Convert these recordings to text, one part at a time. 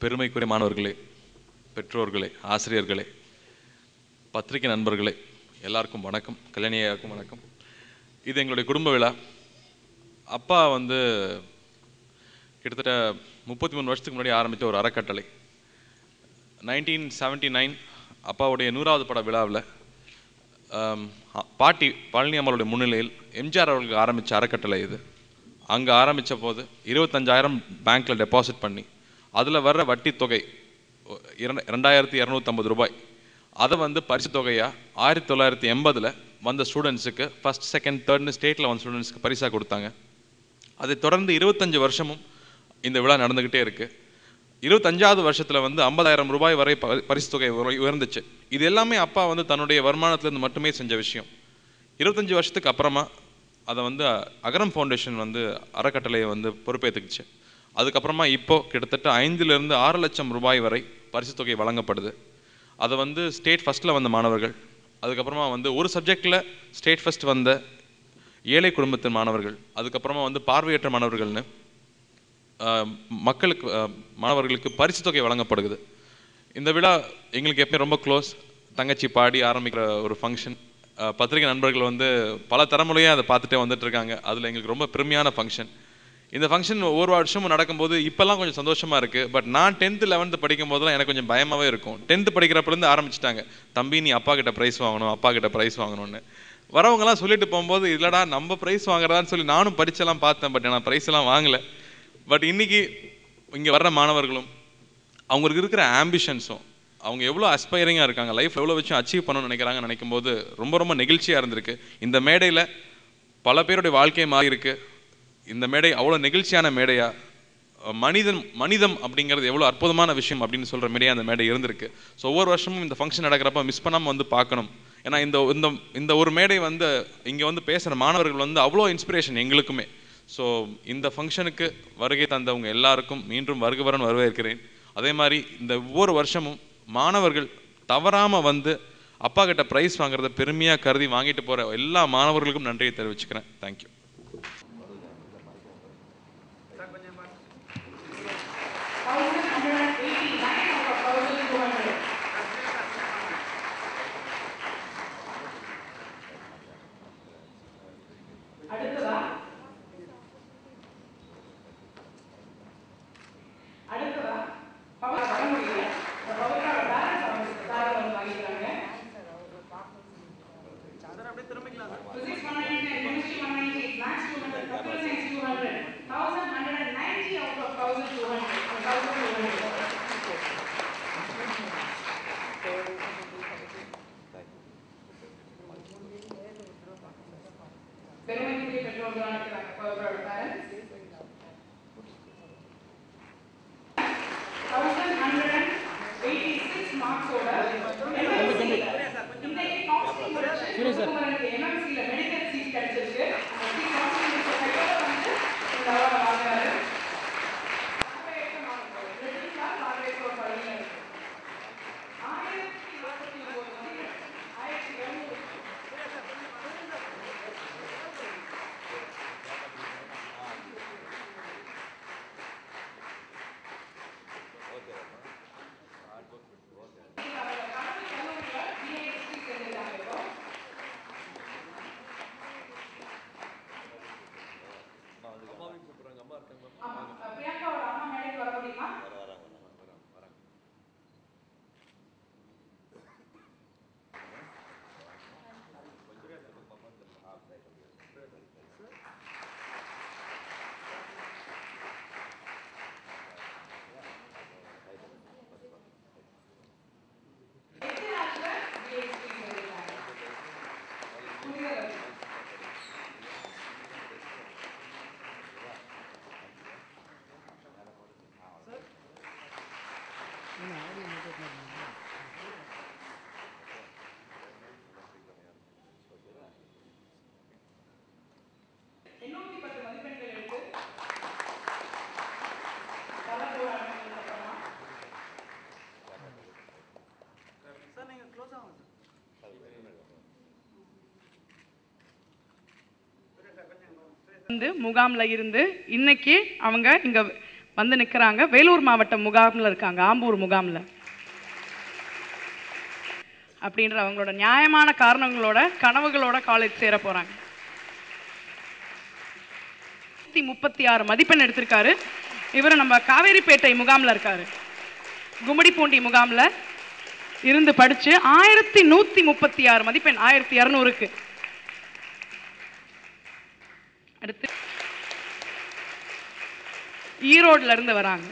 பெருமைக்குரிய மாணவர்களே, பெற்றோர்களே, ஆசிரியர்களே, பத்திரிகை நண்பர்களே, எல்லாருக்கும் வணக்கம். கல்யாணியாருக்கும் வணக்கம். இது எங்களுடைய குடும்ப விழா. அப்பா வந்து கிட்டத்தட்ட 33 வருஷத்துக்கு முன்னாடி ஆரம்பித்த ஒரு அறக்கட்டளை. 1979 அப்பாவுடைய 100வது பட விழாவில் பாட்டி பழனி அம்மாளுடைய முன்னிலையில் எம்ஜிஆர் அவர்களுக்கு ஆரம்பித்த அறக்கட்டளை இது. அங்கே ஆரம்பித்த போது 25,000 பேங்க்கில் டெபாசிட் பண்ணி அதில் வர்ற வட்டி தொகை 2,250 ரூபாய், அதை வந்து பரிசு தொகையாக 1980 வந்த ஸ்டூடெண்ட்ஸுக்கு ஃபஸ்ட், செகண்ட், தேர்ட்னு ஸ்டேட்டில் வந்த ஸ்டூடெண்ட்ஸுக்கு பரிசாக கொடுத்தாங்க. அதை தொடர்ந்து 25 வருஷமும் இந்த விழா நடந்துக்கிட்டே இருக்குது. 25வது வருஷத்தில் வந்து 50,000 ரூபாய் வரை பரிசு தொகை உயர்ந்துச்சு. இது எல்லாமே அப்பா வந்து தன்னுடைய வருமானத்திலேருந்து மட்டுமே செஞ்ச விஷயம். 25 வருஷத்துக்கு அப்புறமா அதை வந்து அகரம் ஃபவுண்டேஷன் வந்து அறக்கட்டளையை வந்து பொறுப்பேற்றுக்குச்சு. அதுக்கப்புறமா இப்போது கிட்டத்தட்ட 5 to 6 லட்சம் ரூபாய் வரை பரிசு தொகை வழங்கப்படுது. அதை வந்து ஸ்டேட் ஃபஸ்ட்டில் வந்த மாணவர்கள், அதுக்கப்புறமா வந்து ஒரு சப்ஜெக்டில் ஸ்டேட் ஃபஸ்ட் வந்த ஏழை குடும்பத்தின் மாணவர்கள், அதுக்கப்புறமா வந்து பார்வையற்ற மாணவர்கள்னு மக்களுக்கு மாணவர்களுக்கு பரிசு தொகை வழங்கப்படுகிறது. இந்த விழா எங்களுக்கு எப்பயும் ரொம்ப க்ளோஸ். தங்கச்சி பாடி ஆரம்பிக்கிற ஒரு ஃபங்க்ஷன். பத்திரிகை நண்பர்கள் வந்து பல தலைமுறையாக அதை பார்த்துட்டே வந்துட்டுருக்காங்க. அதில் எங்களுக்கு ரொம்ப பெருமையான ஃபங்க்ஷன். இந்த ஃபங்க்ஷன் ஒவ்வொரு வருஷமும் நடக்கும்போது இப்போல்லாம் கொஞ்சம் சந்தோஷமாக இருக்குது. பட் நான் 10th 11th படிக்கும் போதெல்லாம் எனக்கு கொஞ்சம் பயமாகவே இருக்கும். 10th படிக்கிறப்பலேருந்து ஆரம்பிச்சிட்டாங்க, தம்பி நீ அப்பா கிட்ட ப்ரைஸ் வாங்கணும், அப்பா கிட்ட ப்ரைஸ் வாங்கணும்னு. வரவங்கலாம் சொல்லிட்டு போகும்போது இல்லைடா நம்ம ப்ரைஸ் வாங்குறதான்னு சொல்லி நானும் பரிச்செல்லாம் பார்த்தேன். பட் நான் ப்ரைஸ் எல்லாம் வாங்கலை. பட் இன்றைக்கி இங்கே வர்ற மாணவர்களும் அவங்களுக்கு இருக்கிற ஆம்பிஷன்ஸும், அவங்க எவ்வளோ அஸ்பைரிங்காக இருக்காங்க, லைஃப் எவ்வளோ வச்சும் அச்சீவ் பண்ணணும்னு நினைக்கிறாங்கன்னு நினைக்கும்போது ரொம்ப ரொம்ப நெகிழ்ச்சியாக இருந்திருக்கு. இந்த மேடையில் பல பேருடைய வாழ்க்கை மாறி இருக்கு. இந்த மேடை அவ்வளோ நெகிழ்ச்சியான மேடையாக, மனிதம் அப்படிங்கிறது எவ்வளோ அற்புதமான விஷயம் அப்படின்னு சொல்கிற மேடையாக அந்த மேடை இருந்திருக்கு. ஸோ ஒவ்வொரு வருஷமும் இந்த ஃபங்க்ஷன் நடக்கிறப்ப மிஸ் பண்ணாமல் வந்து பார்க்கணும். ஏன்னா இந்த இந்த இந்த ஒரு மேடை வந்து இங்கே வந்து பேசுகிற மாணவர்கள் வந்து அவ்வளோ இன்ஸ்பிரேஷன் எங்களுக்குமே. ஸோ இந்த ஃபங்க்ஷனுக்கு வருகை தந்தவங்க எல்லாருக்கும் மீண்டும் வருகவரன் வரவேற்கிறேன். அதே மாதிரி இந்த ஒவ்வொரு வருஷமும் மாணவர்கள் தவறாமல் வந்து அப்பா கிட்ட ப்ரைஸ் வாங்குறத பெருமையாக கருதி வாங்கிட்டு போகிற எல்லா மாணவர்களுக்கும் நன்றியை தெரிவிச்சுக்கிறேன். தேங்க்யூ. முகாமில் இருந்து இன்னைக்கு அவங்க இங்கே வந்து நிற்கிறாங்க. வேலூர் மாவட்டம் முகாமில் இருக்காங்க, ஆம்பூர் முகாமில். அப்படின்ற அவங்களோட நியாயமான காரணங்களோட கனவுகளோட காலேஜ் சேர போகிறாங்க. 36 மதிப்பெண் எடுத்திருக்காரு. இவர் நம்ம காவேரிப்பேட்டை முகாமில் இருக்காரு, கும்மிடிப்பூண்டி முகாமில் இருந்து படித்து 1136 மதிப்பெண் 1200க்கு. அடுத்து ஈரோடுல இருந்து வராங்க.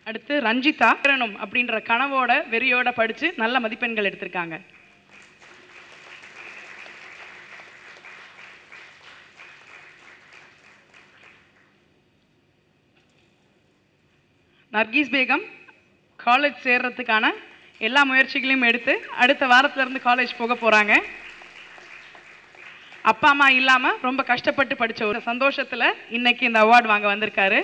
அடுத்து ரஞ்சிதா அப்படின்ற கனவோட வெறியோட படிச்சு நல்ல மதிப்பெண்கள் எடுத்திருக்காங்க. நர்கீஸ் பேகம் காலேஜ் சேர்றதுக்கான எல்லா முயற்சிகளையும் எடுத்து அடுத்த வாரத்துல இருந்து காலேஜ் போக போறாங்க. அப்பா அம்மா இல்லாம ரொம்ப கஷ்டப்பட்டு படிச்ச ஒரு சந்தோஷத்துல இன்னைக்கு இந்த அவார்டு வாங்க வந்திருக்காரு.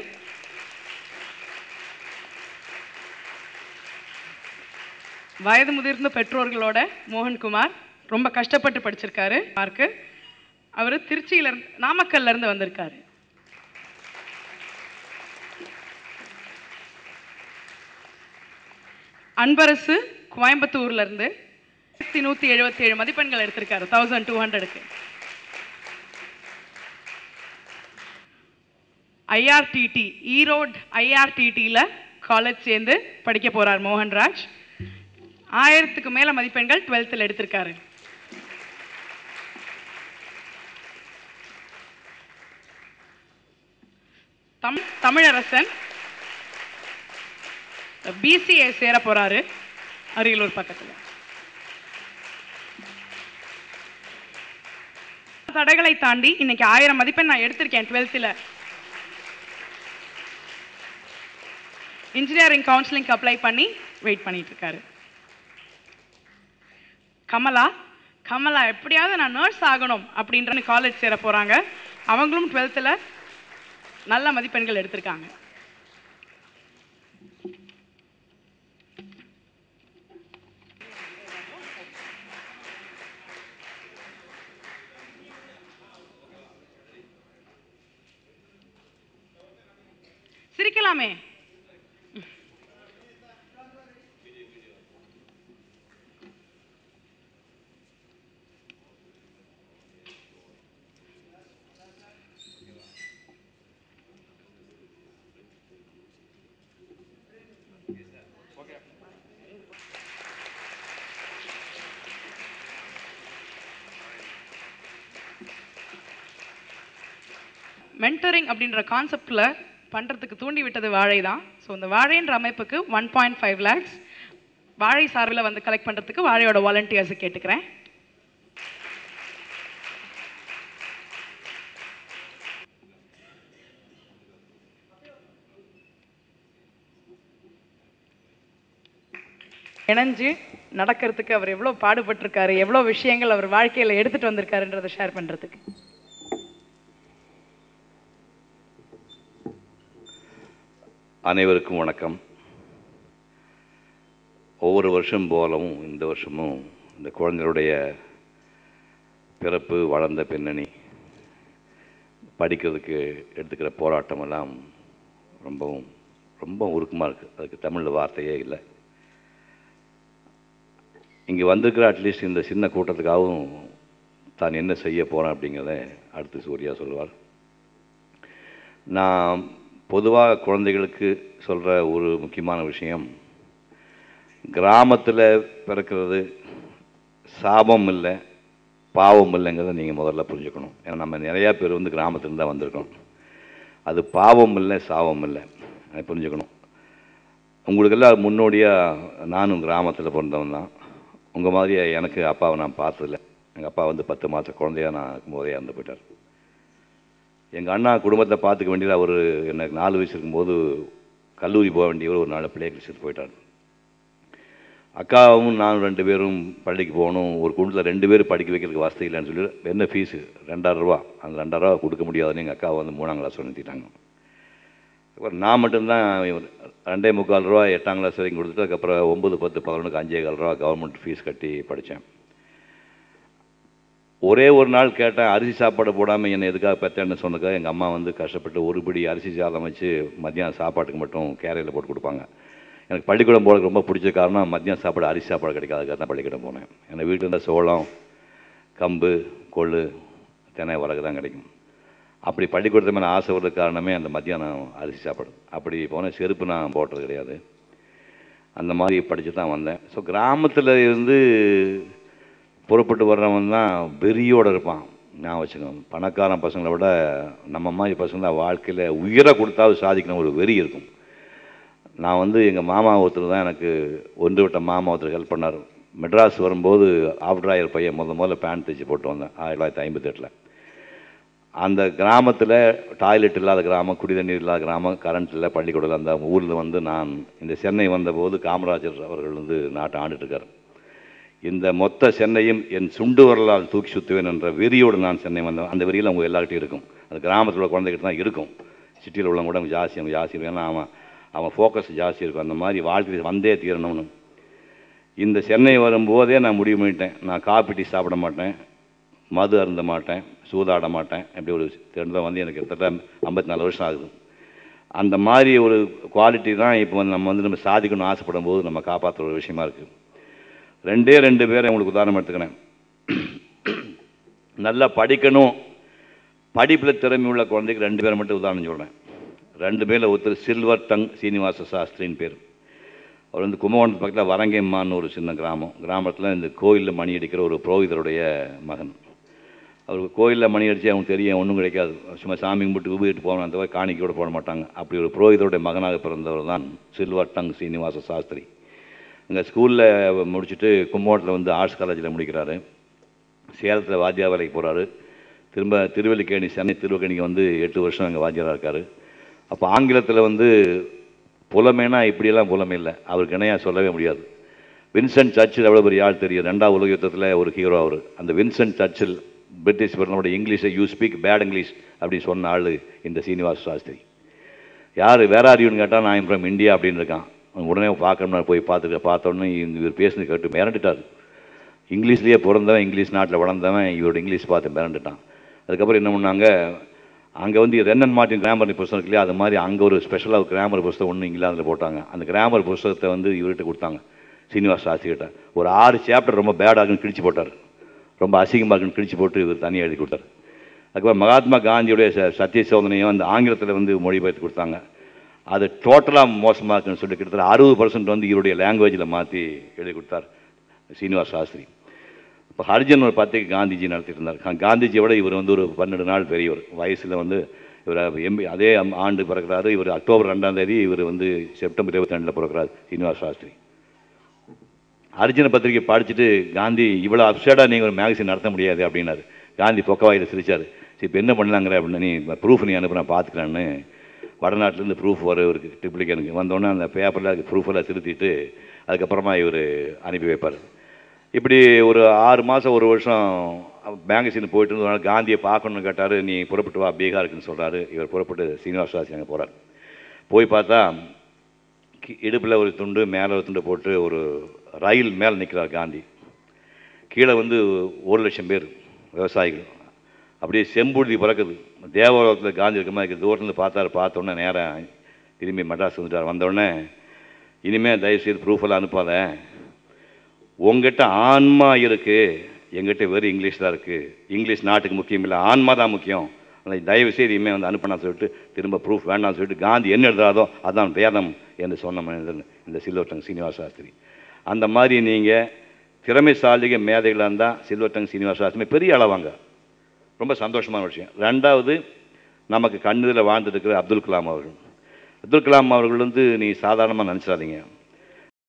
வயது முதிர்ந்த பெற்றோர்களோட மோகன்குமார் ரொம்ப கஷ்டப்பட்டு படிச்சிருக்காரு. மார்க்கு அவர் திருச்சியில இருந்து நாமக்கல்ல இருந்து வந்திருக்காரு. அன்பரசு கோயம்புத்தூர்ல இருந்து 1177 மதிப்பெண்கள் எடுத்திருக்காரு 1200க்கு. ஐஆர்டிடி ஈரோடு ஐஆர்டிடியில் காலேஜ் சேர்ந்து படிக்க போறார் மோகன்ராஜ். 1000க்கு மேல மதிப்பெண்கள் 12th எடுத்திருக்காரு. தமிழரசன் பிசிஏ சேர போறாரு அரியலூர் பக்கத்துல. தடைகளை தாண்டி இன்னைக்கு 1000 மதிப்பெண் நான் எடுத்திருக்கேன் 12th. இன்ஜினியரிங் கவுன்சிலிங் அப்ளை பண்ணி வெயிட் பண்ணிட்டு இருக்காரு. கமலா எப்படியாவது நான் நர்ஸ் ஆகணும் அப்படின்ற காலேஜ் சேர போறாங்க. அவங்களும் 12th நல்ல மதிப்பெண்கள் எடுத்திருக்காங்க. சிரிக்கலாமே. மென்டரிங் அப்படின்ற கான்செப்ட்ல பண்றதுக்கு தூண்டி விட்டது வாழை தான். ஸோ இந்த வாழைன்ற அமைப்புக்கு 1.5 lakhs வாழை சார்பில் வந்து கலெக்ட் பண்றதுக்கு வாழையோட வாலண்டியர்ஸ் கேட்டுக்கிறேன். இணைஞ்சு நடக்கிறதுக்கு அவர் எவ்வளோ பாடுபட்டிருக்காரு, எவ்வளோ விஷயங்கள் அவர் வாழ்க்கையில் எடுத்துட்டு வந்திருக்காருன்றதை ஷேர் பண்றதுக்கு. அனைவருக்கும் வணக்கம். ஒவ்வொரு வருஷம் போலவும் இந்த வருஷமும் இந்த குழந்தைகளுடைய பிறப்பு, வளர்ந்த பின்னணி, படிக்கிறதுக்கு எடுத்துக்கிற போராட்டமெல்லாம் ரொம்ப உருக்கமாக இருக்குது. அதுக்கு தமிழில் வார்த்தையே இல்லை. இங்கே வந்திருக்கிற அட்லீஸ்ட் இந்த சின்ன கூட்டத்துக்காகவும் தான் என்ன செய்ய போகிறேன் அப்படிங்கிறத அடுத்து சூர்யா சொல்லுவார். நான் பொதுவாக குழந்தைகளுக்கு சொல்கிற ஒரு முக்கியமான விஷயம், கிராமத்தில் பிறக்கிறது சாபம் இல்லை, பாவம் இல்லைங்கிறத நீங்கள் முதல்ல புரிஞ்சுக்கணும். ஏன்னா நம்ம நிறையா பேர் வந்து கிராமத்துலேருந்து தான் வந்திருக்கோம். அது பாவம் இல்லை, சாபம் இல்லை, அதை புரிஞ்சுக்கணும். உங்களுக்கெல்லாம் முன்னோடியாக நானும் கிராமத்தில் பிறந்தவன் தான். உங்கள் மாதிரி எனக்கு அப்பாவை நான் பார்த்ததில்லை. எங்கள் அப்பா வந்து 10 மாத குழந்தையாக நான் இருக்கும்போதே இறந்து போயிட்டார். எங்கள் அண்ணா குடும்பத்தை பார்த்துக்க வேண்டியது அவர் எனக்கு 4 வயசு இருக்கும்போது கல்லூரி போக வேண்டியவர் ஒரு நாள் பிள்ளையை கழிச்சிட்டு போயிட்டார். அக்காவும் நானும் 2 பேரும் பள்ளிக்கு போகணும். ஒரு குடும்பத்தில் 2 பேர் படிக்க வைக்கிறதுக்கு வசதி இல்லைன்னு சொல்லி என்ன ஃபீஸு 2000 ரூபா, அந்த 2000 ரூபா கொடுக்க முடியாதுன்னு எங்கள் அக்கா வந்து 3ஆம் கிளாஸ் நிறுத்திட்டாங்க. அப்புறம் நான் மட்டும்தான் 2.25 ரூபா 8ஆம் கிளாஸ் வரைக்கும் கொடுத்துட்டு அதுக்கப்புறம் 9, 10, 11க்கு 5.25 ரூபா கவர்மெண்ட் ஃபீஸ் கட்டி படித்தேன். ஒரே ஒரு நாள் கேட்டேன், அரிசி சாப்பாடு போடாமல் என்னை எதுக்காக பெற்றேன்னு சொன்னதுக்காக எங்கள் அம்மா வந்து கஷ்டப்பட்டு ஒரு பிடி அரிசி சாதம் வச்சு மத்தியானம் சாப்பாட்டுக்கு மட்டும் கேரையில் போட்டு கொடுப்பாங்க. எனக்கு பள்ளிக்கூடம் போகிறதுக்கு ரொம்ப பிடிச்ச காரணம் மத்தியானம் சாப்பாடு அரிசி சாப்பாடு கிடைக்காதுக்காக தான் பள்ளிக்கூடம் போனேன். எங்கள் வீட்டில் இருந்த சோளம், கம்பு, கொள்ளு, தினை, வரகு தான் கிடைக்கும். அப்படி பள்ளிக்கூடத்து மேலே ஆசை வர்றதுக்கு காரணமே அந்த மத்தியானம் அரிசி சாப்பாடு. அப்படி போனேன், செருப்பு நான் போட்டது கிடையாது. அந்த மாதிரி படித்து தான் வந்தேன். ஸோ கிராமத்தில் இருந்து புறப்பட்டு வர்றவன் தான் வெறியோடு இருப்பான். நான் வச்சுக்கோங்க, பணக்காரன் பசங்களை விட நம்ம மாதிரி பசங்க தான் வாழ்க்கையில் உயிரை கொடுத்தாவது சாதிக்கணும் ஒரு வெறி இருக்கும். நான் வந்து எங்கள் மாமா ஒருத்தர் தான் எனக்கு ஒன்று விட்ட மாமா ஒருத்தர் ஹெல்ப் பண்ணார். மெட்ராஸ் வரும்போது ஆஃப்ட்ராயர் பையன் முதல்ல பேண்ட் தைச்சி போட்டு வந்தேன் 1958. அந்த கிராமத்தில் டாய்லெட் இல்லாத கிராமம், குடி தண்ணீர் இல்லாத கிராமம், கரண்ட் இல்லை, பள்ளிக்கூடம் அந்த ஊரில் வந்து நான் இந்த சென்னை வந்தபோது காமராஜர் அவர்கள் வந்து நாட்டை ஆண்டுட்டுருக்கார். இந்த மொத்த சென்னையும் என் சுண்டு வரலால் தூக்கி சுற்றுவேன் என்ற வெறியோடு நான் சென்னை வந்தேன். அந்த வெறியில் அவங்க எல்லார்கிட்டையும் இருக்கும். அந்த கிராமத்தில் உள்ள குழந்தைகிட்ட தான் இருக்கும். சிட்டியில் உள்ளவங்க கூட ஜாஸ்தி இருக்கும். ஏன்னா அவன் ஃபோக்கஸ் ஜாஸ்தி இருக்கும். அந்த மாதிரி வாழ்க்கை வந்தே தீரணும்னு. இந்த சென்னை வரும்போதே நான் முடிவு பண்ணிட்டேன், நான் காப்பி டீ சாப்பிட மாட்டேன், மது அருந்த மாட்டேன், சூதாட மாட்டேன். அப்படி ஒரு திறந்த வந்து எனக்கு கிட்டத்தட்ட 54 வருஷம் ஆகுது. அந்த மாதிரி ஒரு குவாலிட்டி தான் இப்போ வந்து நம்ம சாதிக்கணும்னு ஆசைப்படும் போது நம்ம காப்பாற்றுற ஒரு விஷயமா இருக்குது. 2 பேரை உங்களுக்கு உதாரணம் எடுத்துக்கிறேன். நல்லா படிக்கணும், படிப்பில் திறமை உள்ள குழந்தைக்கு 2 பேரை மட்டும் உதாரணம் சொல்கிறேன். 2 பேரில் ஒருத்தர் சில்வர் டங் சீனிவாச சாஸ்திரின்னு பேர். அவர் வந்து கும்பகோணத்து பக்கத்தில் வரங்கம்மான்னு ஒரு சின்ன கிராமத்தில் இந்த கோயிலில் மணி அடிக்கிற ஒரு புரோகிதருடைய மகன். அவருக்கு கோயிலில் மணி அடித்து அவனுக்கு தெரியும் ஒன்றும் கிடைக்காது, சும்மா சாமி கும்பிட்டு உபயோகிட்டு போகணும், அந்த மாதிரி காணிக்கை கூட போட மாட்டாங்க. அப்படி ஒரு புரோகிதருடைய மகனாக பிறந்தவர் தான் சில்வர் டங் சீனிவாச சாஸ்திரி. இங்கே ஸ்கூலில் முடிச்சுட்டு கும்பகோணத்தில் வந்து ஆர்ட்ஸ் காலேஜில் முடிக்கிறாரு. சேலத்தில் வாத்தியார் வேலைக்கு போகிறாரு. திரும்ப திருவல்லிக்கேணி, சென்னை திருவல்லிக்கேணிக்கு வந்து 8 வருஷம் அங்கே வாத்தியாராக இருக்கார். அப்போ ஆங்கிலத்தில் வந்து புலமைனா இப்படியெல்லாம் புலமை இல்லை, அவருக்கு இணையாக சொல்லவே முடியாது. வின்சென்ட் சர்ச்சில் எவ்வளோ பெரிய ஆள் தெரியும், 2வது உலக யுத்தத்தில் ஒரு ஹீரோ அவர். அந்த வின்சென்ட் சர்ச்சில் பிரிட்டிஷ் பிரதமரோட இங்கிலீஷை யூ ஸ்பீக் பேட் இங்கிலீஷ் அப்படின்னு சொன்ன ஆள் இந்த சீனிவாச சாஸ்திரி. யார் வேற ஆரியூன்னு கேட்டால் நான் ஃப்ரம் இந்தியா அப்படின்னு இருக்கான். உடனே பார்க்கணும்னு போய் பார்த்தோன்னே இவர் பேசுனது கேட்டு மிரண்டுட்டார். இங்கிலீஷ்லேயே பிறந்தவன், இங்கிலீஷ் நாட்டில் வளர்ந்தவன், இவரோட இங்கிலீஷ் பார்த்து மிரண்டுட்டான். அதுக்கப்புறம் என்ன பண்ணாங்க, அங்கே வந்து ரென்னன் மார்ட்டின் கிராமர் புத்தகம் இருக்கு இல்லையா, அது மாதிரி அங்கே ஒரு ஸ்பெஷலாக கிராமர் புத்தகம் ஒன்று இங்கிலாந்தில் போட்டாங்க. அந்த கிராமர் புத்தகத்தை வந்து இவர்கிட்ட கொடுத்தாங்க, சீனிவாச சாஸ்திரிகிட்ட. ஒரு 6 சாப்டர் ரொம்ப பேடாகுன்னு கிழிச்சு போட்டார், ரொம்ப அசிங்கமாக இருக்குன்னு கிழிச்சு போட்டு இவர் தனியாக எழுதி கொடுத்தார். அதுக்கப்புறம் மகாத்மா காந்தியுடைய சத்திய சோதனையும் அந்த ஆங்கிலத்தில் வந்து மொழிபெயர்த்து கொடுத்தாங்க. அது டோட்டலாக மோசமாக இருக்குன்னு சொல்லி கிட்டத்தட்ட 60% வந்து இவருடைய லாங்குவேஜில் மாற்றி எழுதி கொடுத்தார் சீனிவாச சாஸ்திரி. இப்போ ஹரிஜன் ஒரு பத்திரிகை காந்திஜி நடத்திட்டு இருந்தார். காந்திஜியோட இவர் வந்து ஒரு 12 நாள் பெரியவர் வயசில். வந்து இவர் அதே ஆண்டு பிறக்கிறாரு. இவர் அக்டோபர் 2ஆம் தேதி, இவர் வந்து செப்டம்பர் 22 பிறக்கிறார் சீனிவாச சாஸ்திரி. ஹரிஜன பத்திரிகை படிச்சுட்டு காந்தி, இவ்வளோ அப்சைடாக நீங்கள் ஒரு மேகசின் நடத்த முடியாது அப்படின்னாரு. காந்தி பொக்கவாயில் சிரிச்சார். சரி இப்போ என்ன பண்ணலாங்கிற அப்படின்னு, நீ ப்ரூஃப் நீ அனுப்ப, நான் பார்த்துக்கிறேன்னு வடநாட்டிலேருந்து ப்ரூஃப் இவருக்கு ட்ரிப்ளிகனுக்கு வந்தோடனே அந்த பேப்பரில் அதுக்கு ப்ரூஃபெல்லாம் திருத்திட்டு அதுக்கப்புறமா இவர் அனுப்பி வைப்பார். இப்படி ஒரு 6 மாதம் 1 வருஷம் மேகசின் போயிட்டு இருந்ததுனால காந்தியை பார்க்கணுன்னு கேட்டார். நீ புறப்பட்டு வா பீகாருக்குன்னு சொல்கிறாரு. இவர் புறப்பட்டு சீனிவாச சாஸ்திரி அங்கே போகிறார். போய் பார்த்தா இடுப்பில் ஒரு துண்டு, மேலே ஒரு துண்டு போட்டு ஒரு ரயில் மேலே நிற்கிறார் காந்தி. கீழே வந்து 1,00,000 பேர் விவசாயிகள். அப்படியே செம்புழுதி பறக்குது. தேவலோகத்தில் காந்தி இருக்க மாதிரி தூரத்துலேருந்து பார்த்தோன்னே நேராக திரும்பி மெட்ராஸ் வந்துட்டார். வந்தோடனே, இனிமேல் தயவுசெய்து ப்ரூஃபெல்லாம் அனுப்பாத, உங்ககிட்ட ஆன்மா இருக்குது, எங்கிட்ட வெறும் இங்கிலீஷ் தான் இருக்குது. இங்கிலீஷ் நாட்டுக்கு முக்கியம் இல்லை, ஆன்மா தான் முக்கியம். ஆனால் தயவுசெய்து இனிமேல் வந்து அனுப்பினா சொல்லிட்டு திரும்ப ப்ரூஃப் வேண்டாம்னு சொல்லிட்டு காந்தி என்ன எழுதுறாதோ அதான் வேதம் என்று சொன்ன மனிதன் இந்த சில்வர் டங் சீனிவாச சாஸ்திரி. அந்த மாதிரி நீங்கள் திறமைசாலிக மேதைகளாக இருந்தால் சில்வர் டங் சீனிவாச சாஸ்திரி பெரிய அளவாங்க, ரொம்ப சந்தோஷமான விஷயம். 2வது, நமக்கு கண்ணில் வாழ்ந்துட்டு இருக்கிற அப்துல் கலாம் அவர்கள். அப்துல் கலாம் அவர்கள் வந்து நீ சாதாரணமாக நினச்சிடாதீங்க.